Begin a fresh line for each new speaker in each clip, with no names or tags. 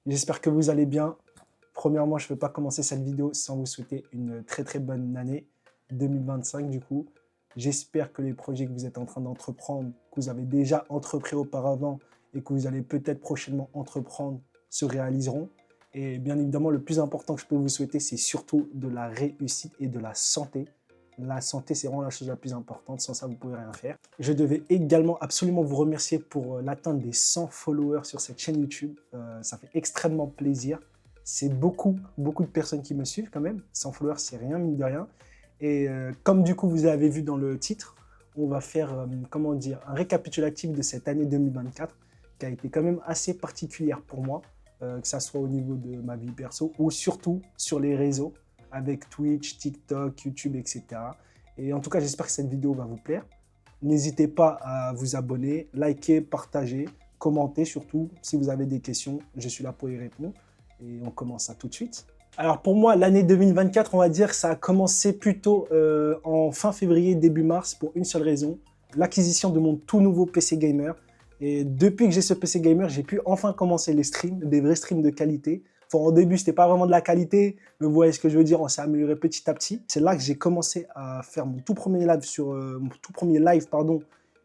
J'espère que vous allez bien. Premièrement, je ne peux pas commencer cette vidéo sans vous souhaiter une très bonne année 2025 du coup. J'espère que les projets que vous êtes en train d'entreprendre, que vous avez déjà entrepris auparavant et que vous allez peut-être prochainement entreprendre se réaliseront. Et bien évidemment, le plus important que je peux vous souhaiter, c'est surtout de la réussite et de la santé. La santé, c'est vraiment la chose la plus importante. Sans ça, vous ne pouvez rien faire. Je devais également absolument vous remercier pour l'atteinte des 100 followers sur cette chaîne YouTube. Ça fait extrêmement plaisir. C'est beaucoup de personnes qui me suivent quand même. 100 followers, c'est rien, mine de rien. Et comme du coup, vous l'avez vu dans le titre, on va faire, comment dire, un récapitulatif de cette année 2024 qui a été quand même assez particulière pour moi, que ça soit au niveau de ma vie perso ou surtout sur les réseaux avec Twitch, TikTok, YouTube, etc. Et en tout cas, j'espère que cette vidéo va vous plaire. N'hésitez pas à vous abonner, liker, partager, commenter surtout. Si vous avez des questions, je suis là pour y répondre. Et on commence ça tout de suite. Alors pour moi, l'année 2024, on va dire que ça a commencé plutôt en fin février, début mars, pour une seule raison, l'acquisition de mon tout nouveau PC gamer. Et depuis que j'ai ce PC gamer, j'ai pu enfin commencer les streams, des vrais streams de qualité. Enfin, au début, c'était pas vraiment de la qualité, mais vous voyez ce que je veux dire, on s'est amélioré petit à petit. C'est là que j'ai commencé à faire mon tout premier live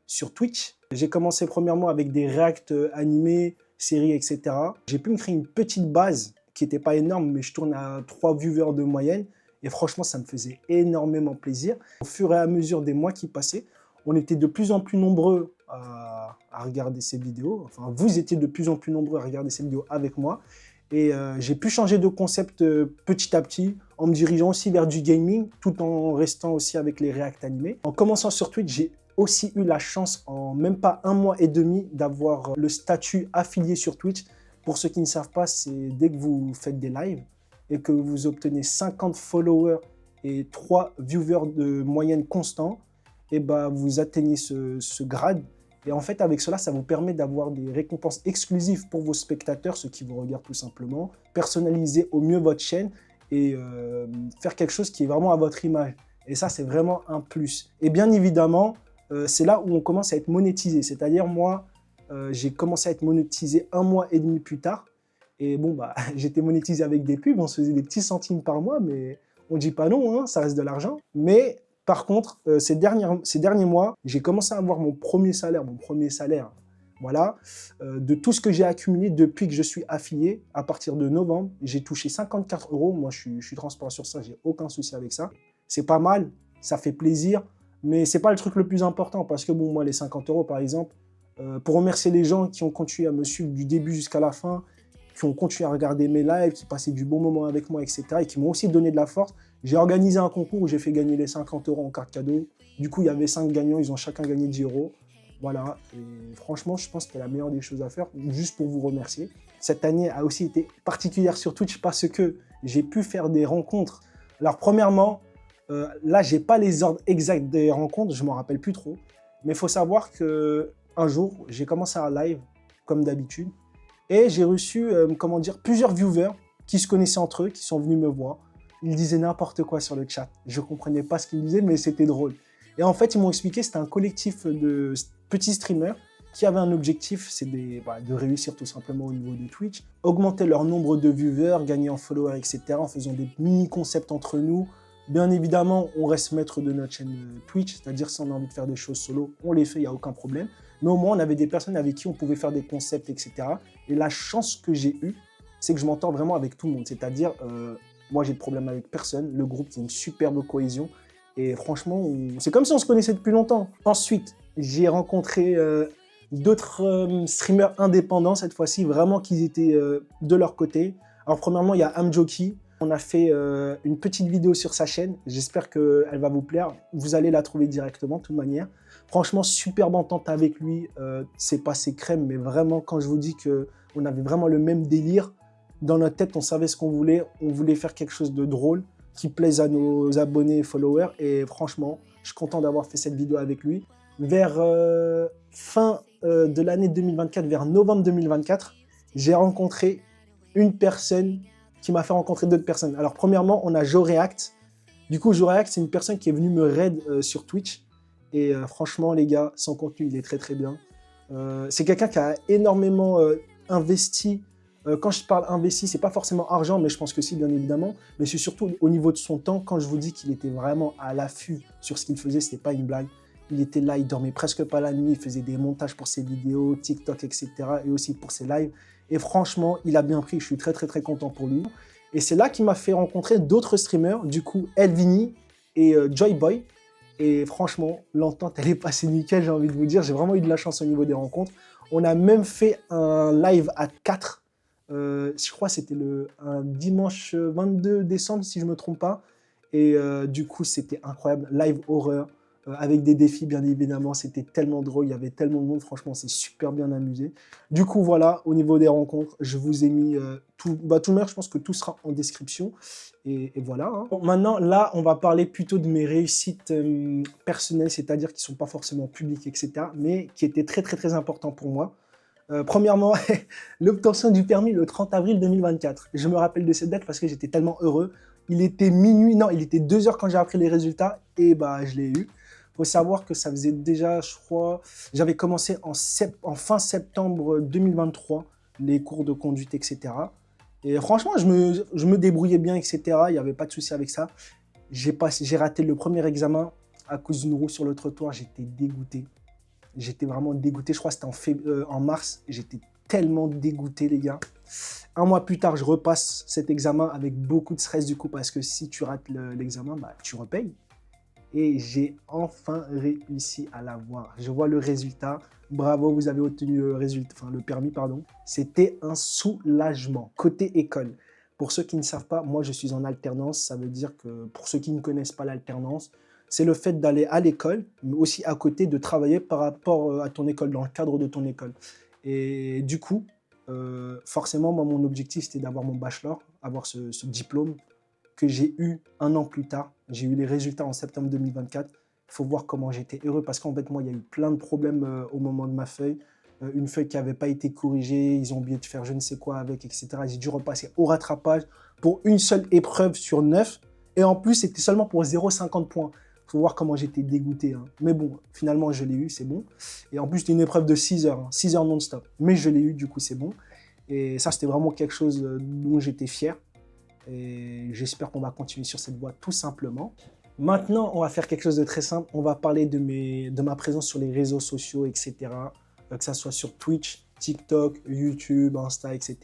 sur Twitch. J'ai commencé premièrement avec des reacts animés, séries, etc. J'ai pu me créer une petite base qui n'était pas énorme, mais je tourne à 3 viewers de moyenne. Et franchement, ça me faisait énormément plaisir. Au fur et à mesure des mois qui passaient, on était de plus en plus nombreux à regarder ces vidéos. Enfin, vous étiez de plus en plus nombreux à regarder ces vidéos avec moi. Et j'ai pu changer de concept petit à petit, en me dirigeant aussi vers du gaming, tout en restant aussi avec les reacts animés. En commençant sur Twitch, j'ai aussi eu la chance, en même pas un mois et demi, d'avoir le statut affilié sur Twitch. Pour ceux qui ne savent pas, c'est dès que vous faites des lives et que vous obtenez 50 followers et 3 viewers de moyenne constants, et ben vous atteignez ce grade. Et en fait, avec cela, ça vous permet d'avoir des récompenses exclusives pour vos spectateurs, ceux qui vous regardent tout simplement, personnaliser au mieux votre chaîne et faire quelque chose qui est vraiment à votre image. Et ça, c'est vraiment un plus. Et bien évidemment, c'est là où on commence à être monétisé. C'est-à-dire, moi, j'ai commencé à être monétisé un mois et demi plus tard. Et bon, bah, j'étais monétisé avec des pubs, on se faisait des petits centimes par mois, mais on ne dit pas non, hein, ça reste de l'argent. Mais par contre, ces derniers mois, j'ai commencé à avoir mon premier salaire, voilà, de tout ce que j'ai accumulé depuis que je suis affilié. À partir de novembre, j'ai touché 54 euros. Moi, je suis transparent sur ça, j'ai aucun souci avec ça. C'est pas mal, ça fait plaisir, mais c'est pas le truc le plus important parce que bon, moi, les 50 euros, par exemple, pour remercier les gens qui ont continué à me suivre du début jusqu'à la fin, qui ont continué à regarder mes lives, qui passaient du bon moment avec moi, etc. et qui m'ont aussi donné de la force. J'ai organisé un concours où j'ai fait gagner les 50 euros en carte cadeau. Du coup, il y avait 5 gagnants, ils ont chacun gagné 10 euros. Voilà, et franchement, je pense que c'était la meilleure des choses à faire, juste pour vous remercier. Cette année a aussi été particulière sur Twitch parce que j'ai pu faire des rencontres. Alors, premièrement, là, je n'ai pas les ordres exacts des rencontres, je ne m'en rappelle plus trop. Mais il faut savoir qu'un jour, j'ai commencé un live, comme d'habitude, et j'ai reçu, comment dire, plusieurs viewers qui se connaissaient entre eux, qui sont venus me voir. Ils disaient n'importe quoi sur le chat. Je ne comprenais pas ce qu'ils disaient, mais c'était drôle. Et en fait, ils m'ont expliqué que c'était un collectif de petits streamers qui avaient un objectif, c'est de réussir tout simplement au niveau de Twitch, augmenter leur nombre de viewers, gagner en followers, etc. en faisant des mini-concepts entre nous. Bien évidemment, on reste maître de notre chaîne Twitch, c'est-à-dire si on a envie de faire des choses solo, on les fait, il n'y a aucun problème. Mais au moins, on avait des personnes avec qui on pouvait faire des concepts, etc. Et la chance que j'ai eue, c'est que je m'entends vraiment avec tout le monde. C'est-à-dire, moi, j'ai de problème avec personne. Le groupe, c'est une superbe cohésion. Et franchement, c'est comme si on se connaissait depuis longtemps. Ensuite, j'ai rencontré d'autres streamers indépendants, cette fois-ci, vraiment qu'ils étaient de leur côté. Alors, premièrement, il y a Amjoki. On a fait une petite vidéo sur sa chaîne. J'espère qu'elle va vous plaire. Vous allez la trouver directement, de toute manière. Franchement, superbe entente avec lui. C'est passé crème, mais vraiment, quand je vous dis qu'on avait vraiment le même délire, dans notre tête, on savait ce qu'on voulait. On voulait faire quelque chose de drôle, qui plaise à nos abonnés et followers. Et franchement, je suis content d'avoir fait cette vidéo avec lui. Vers fin de l'année 2024, vers novembre 2024, j'ai rencontré une personne qui m'a fait rencontrer d'autres personnes. Alors, premièrement, on a JoReact. Du coup, JoReact, c'est une personne qui est venue me raid sur Twitch. Et franchement, les gars, son contenu, il est très bien. C'est quelqu'un qui a énormément investi Quand je parle investi, c'est pas forcément argent, mais je pense que si, bien évidemment. Mais c'est surtout au niveau de son temps. Quand je vous dis qu'il était vraiment à l'affût sur ce qu'il faisait, c'était pas une blague. Il était là, il dormait presque pas la nuit, il faisait des montages pour ses vidéos, TikTok, etc. et aussi pour ses lives. Et franchement, il a bien pris. Je suis très, très, très content pour lui. Et c'est là qu'il m'a fait rencontrer d'autres streamers, du coup, Elvini et Joyboy. Et franchement, l'entente, elle est passée nickel, j'ai envie de vous dire. J'ai vraiment eu de la chance au niveau des rencontres. On a même fait un live à 4. Je crois que c'était un dimanche 22 décembre, si je ne me trompe pas. Et du coup, c'était incroyable. Live horreur, avec des défis, bien évidemment. C'était tellement drôle, il y avait tellement de monde. Franchement, on s'est super bien amusé. Du coup, voilà, au niveau des rencontres, je vous ai mis tout le meilleur. Je pense que tout sera en description. Et voilà. Hein. Bon, maintenant, là, on va parler plutôt de mes réussites personnelles, c'est-à-dire qui ne sont pas forcément publiques, etc., mais qui étaient très, très, très importants pour moi. Premièrement, l'obtention du permis le 30 avril 2024. Je me rappelle de cette date parce que j'étais tellement heureux. Il était minuit, non, il était 2 heures quand j'ai appris les résultats et bah, je l'ai eu. Il faut savoir que ça faisait déjà, je crois, j'avais commencé en fin septembre 2023, les cours de conduite, etc. Et franchement, je me débrouillais bien, etc. Il n'y avait pas de souci avec ça. J'ai raté le premier examen à cause d'une roue sur le trottoir. J'étais dégoûté. J'étais vraiment dégoûté. Je crois que c'était en mars. J'étais tellement dégoûté, les gars. Un mois plus tard, je repasse cet examen avec beaucoup de stress du coup, parce que si tu rates l'examen, bah, tu repayes. Et j'ai enfin réussi à l'avoir. Je vois le résultat. Bravo, vous avez obtenu le permis, pardon. C'était un soulagement. Côté école, pour ceux qui ne savent pas, moi je suis en alternance. Ça veut dire que pour ceux qui ne connaissent pas l'alternance, c'est le fait d'aller à l'école, mais aussi à côté de travailler par rapport à ton école, dans le cadre de ton école. Et du coup, forcément, moi, mon objectif, c'était d'avoir mon bachelor, avoir ce diplôme que j'ai eu un an plus tard. J'ai eu les résultats en septembre 2024. Il faut voir comment j'étais heureux parce qu'en fait, moi, il y a eu plein de problèmes au moment de ma feuille. Une feuille qui n'avait pas été corrigée, ils ont oublié de faire je ne sais quoi avec, etc. J'ai dû repasser au rattrapage pour une seule épreuve sur 9. Et en plus, c'était seulement pour 0,50 points. Il faut voir comment j'étais dégoûté. Hein. Mais bon, finalement, je l'ai eu, c'est bon. Et en plus, c'était une épreuve de 6 heures, 6 heures non-stop. Mais je l'ai eu, du coup, c'est bon. Et ça, c'était vraiment quelque chose dont j'étais fier. Et j'espère qu'on va continuer sur cette voie tout simplement. Maintenant, on va faire quelque chose de très simple. On va parler de ma présence sur les réseaux sociaux, etc. Que ça soit sur Twitch, TikTok, YouTube, Insta, etc.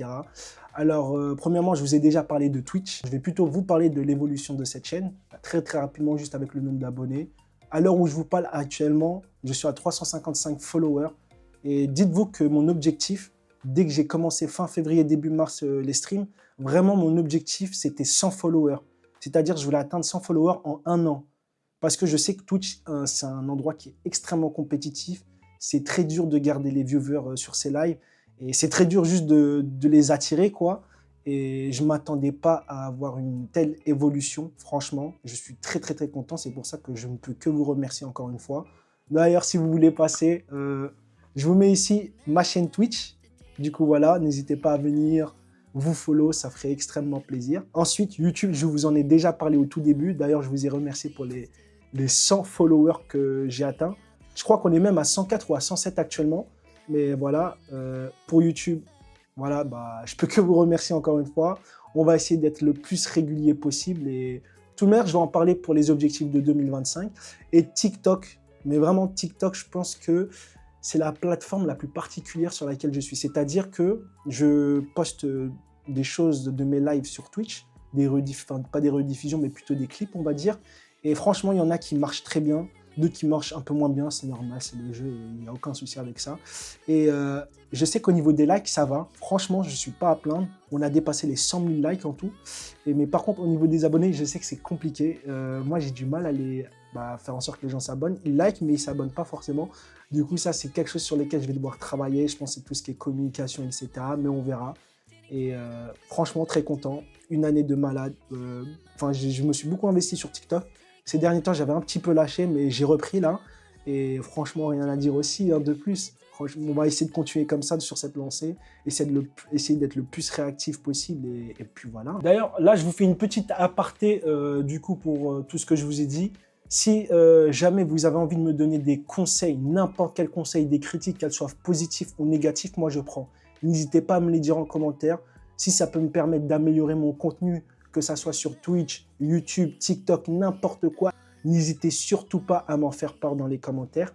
Alors, premièrement, je vous ai déjà parlé de Twitch. Je vais plutôt vous parler de l'évolution de cette chaîne, très très rapidement, juste avec le nombre d'abonnés. À l'heure où je vous parle actuellement, je suis à 355 followers. Et dites-vous que mon objectif, dès que j'ai commencé fin février, début mars les streams, vraiment mon objectif, c'était 100 followers. C'est-à-dire, je voulais atteindre 100 followers en un an. Parce que je sais que Twitch, c'est un endroit qui est extrêmement compétitif. C'est très dur de garder les viewers sur ces lives. Et c'est très dur juste de les attirer, quoi. Et je ne m'attendais pas à avoir une telle évolution, franchement. Je suis très, très, très content. C'est pour ça que je ne peux que vous remercier encore une fois. D'ailleurs, si vous voulez passer, je vous mets ici ma chaîne Twitch. Du coup, voilà, n'hésitez pas à venir vous follow, ça ferait extrêmement plaisir. Ensuite, YouTube, je vous en ai déjà parlé au tout début. D'ailleurs, je vous ai remercié pour les 100 followers que j'ai atteints. Je crois qu'on est même à 104 ou à 107 actuellement. Mais voilà, pour YouTube, voilà, bah, je peux que vous remercier encore une fois. On va essayer d'être le plus régulier possible. Et tout le monde, je vais en parler pour les objectifs de 2025. Et TikTok, mais vraiment TikTok, je pense que c'est la plateforme la plus particulière sur laquelle je suis. C'est-à-dire que je poste des choses de mes lives sur Twitch, pas des rediffusions, mais plutôt des clips, on va dire. Et franchement, il y en a qui marchent très bien, d'autres qui marchent un peu moins bien, c'est normal, c'est le jeu, il n'y a aucun souci avec ça. Et je sais qu'au niveau des likes, ça va. Franchement, je ne suis pas à plaindre. On a dépassé les 100 000 likes en tout. Mais par contre, au niveau des abonnés, je sais que c'est compliqué. Moi, j'ai du mal à faire en sorte que les gens s'abonnent. Ils likent, mais ils ne s'abonnent pas forcément. Du coup, ça, c'est quelque chose sur lequel je vais devoir travailler. Je pense que c'est tout ce qui est communication, etc. Mais on verra. Et franchement, très content. Une année de malade. Je me suis beaucoup investi sur TikTok. Ces derniers temps, j'avais un petit peu lâché, mais j'ai repris là. Et franchement, rien à dire aussi de plus. On va essayer de continuer comme ça sur cette lancée, essayer d'être le plus réactif possible et puis voilà. D'ailleurs, là, je vous fais une petite aparté du coup pour tout ce que je vous ai dit. Si jamais vous avez envie de me donner des conseils, n'importe quel conseil, des critiques, qu'elles soient positives ou négatives, moi je prends. N'hésitez pas à me les dire en commentaire. Si ça peut me permettre d'améliorer mon contenu, que ça soit sur Twitch, YouTube, TikTok, n'importe quoi, n'hésitez surtout pas à m'en faire part dans les commentaires.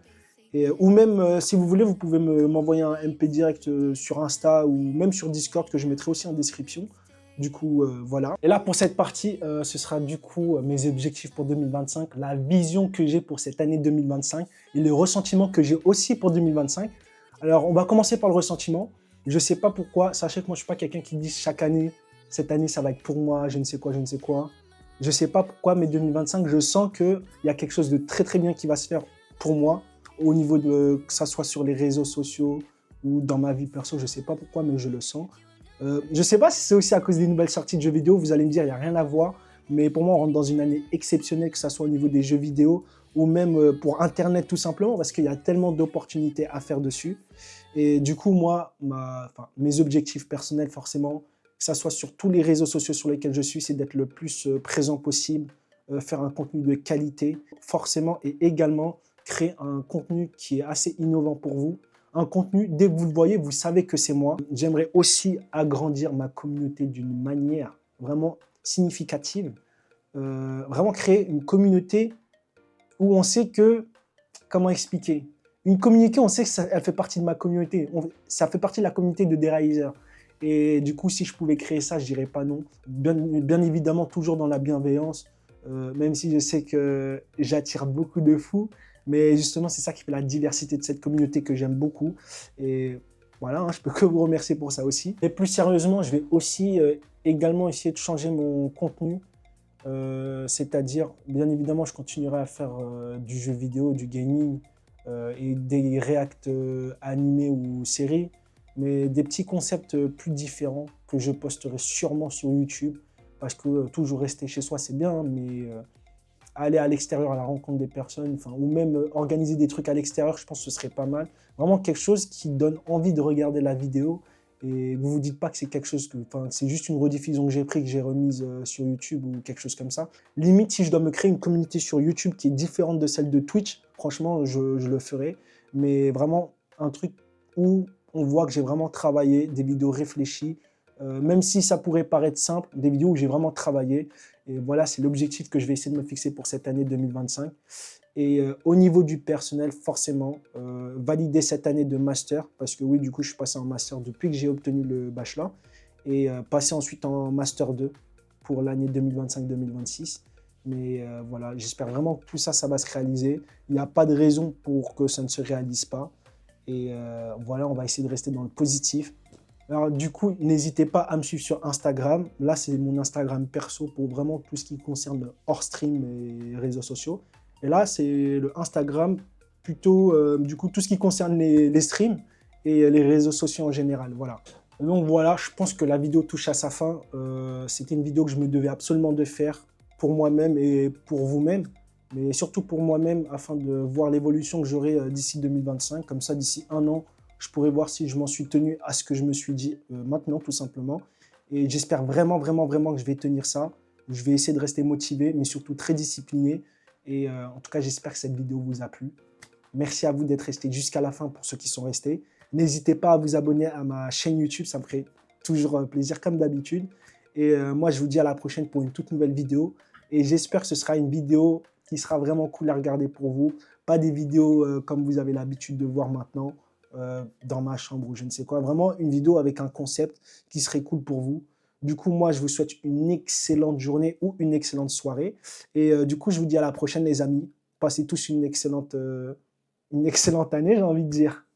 Ou même, si vous voulez, vous pouvez m'envoyer un MP direct sur Insta ou même sur Discord que je mettrai aussi en description. Du coup, voilà. Et là, pour cette partie, ce sera du coup mes objectifs pour 2025, la vision que j'ai pour cette année 2025 et le ressentiment que j'ai aussi pour 2025. Alors, on va commencer par le ressentiment. Je ne sais pas pourquoi. Sachez que moi, je ne suis pas quelqu'un qui dit chaque année, cette année, ça va être pour moi, je ne sais quoi, je ne sais quoi. Je ne sais pas pourquoi, mais 2025, je sens qu'il y a quelque chose de très, très bien qui va se faire pour moi, au niveau de, que ça soit sur les réseaux sociaux ou dans ma vie perso. Je ne sais pas pourquoi, mais je le sens. Je ne sais pas si c'est aussi à cause des nouvelles sorties de jeux vidéo. Vous allez me dire, il n'y a rien à voir. Mais pour moi, on rentre dans une année exceptionnelle, que ce soit au niveau des jeux vidéo ou même pour Internet tout simplement, parce qu'il y a tellement d'opportunités à faire dessus. Et du coup, moi, mes objectifs personnels, forcément, que ce soit sur tous les réseaux sociaux sur lesquels je suis, c'est d'être le plus présent possible, faire un contenu de qualité, forcément, et également créer un contenu qui est assez innovant pour vous. Un contenu, dès que vous le voyez, vous savez que c'est moi. J'aimerais aussi agrandir ma communauté d'une manière vraiment significative. Vraiment créer une communauté où on sait que, comment expliquer? Une communauté, on sait qu'elle fait partie de ma communauté. Ça fait partie de la communauté de Derizer. Et du coup, si je pouvais créer ça, je dirais pas non. Bien évidemment, toujours dans la bienveillance, même si je sais que j'attire beaucoup de fous. Mais justement, c'est ça qui fait la diversité de cette communauté que j'aime beaucoup. Et voilà, hein, je peux que vous remercier pour ça aussi. Et plus sérieusement, je vais aussi également essayer de changer mon contenu. C'est-à-dire, bien évidemment, je continuerai à faire du jeu vidéo, du gaming et des reacts animés ou séries, mais des petits concepts plus différents que je posterai sûrement sur YouTube, parce que toujours rester chez soi, c'est bien, hein, mais aller à l'extérieur à la rencontre des personnes, ou même organiser des trucs à l'extérieur, je pense que ce serait pas mal. Vraiment quelque chose qui donne envie de regarder la vidéo. Et vous vous dites pas que c'est quelque chose que, c'est juste une rediffusion que j'ai pris, que j'ai remise sur YouTube ou quelque chose comme ça. Limite, si je dois me créer une communauté sur YouTube qui est différente de celle de Twitch, franchement, je le ferai. Mais vraiment, un truc où on voit que j'ai vraiment travaillé, des vidéos réfléchies, même si ça pourrait paraître simple, des vidéos où j'ai vraiment travaillé. Et voilà, c'est l'objectif que je vais essayer de me fixer pour cette année 2025. Et au niveau du personnel, forcément, valider cette année de master, parce que oui, du coup, je suis passé en master depuis que j'ai obtenu le bachelor, et passer ensuite en master 2 pour l'année 2025-2026. Mais voilà, j'espère vraiment que tout ça, ça va se réaliser. Il n'y a pas de raison pour que ça ne se réalise pas. Et voilà, on va essayer de rester dans le positif. Alors du coup, n'hésitez pas à me suivre sur Instagram. Là, c'est mon Instagram perso pour vraiment tout ce qui concerne hors stream et réseaux sociaux. Et là, c'est le Instagram plutôt, du coup, tout ce qui concerne les streams et les réseaux sociaux en général. Voilà. Donc voilà, je pense que la vidéo touche à sa fin. C'était une vidéo que je me devais absolument de faire pour moi-même et pour vous-même. Mais surtout pour moi-même, afin de voir l'évolution que j'aurai d'ici 2025. Comme ça, d'ici un an, je pourrais voir si je m'en suis tenu à ce que je me suis dit maintenant, tout simplement. Et j'espère vraiment, vraiment, vraiment que je vais tenir ça. Je vais essayer de rester motivé, mais surtout très discipliné. Et en tout cas, j'espère que cette vidéo vous a plu. Merci à vous d'être restés jusqu'à la fin pour ceux qui sont restés. N'hésitez pas à vous abonner à ma chaîne YouTube, ça me ferait toujours plaisir comme d'habitude. Et moi, je vous dis à la prochaine pour une toute nouvelle vidéo. Et j'espère que ce sera une vidéo qui sera vraiment cool à regarder pour vous. Pas des vidéos comme vous avez l'habitude de voir maintenant dans ma chambre ou je ne sais quoi. Vraiment une vidéo avec un concept qui serait cool pour vous. Du coup, moi, je vous souhaite une excellente journée ou une excellente soirée. Et du coup, je vous dis à la prochaine, les amis. Passez tous une excellente année, j'ai envie de dire.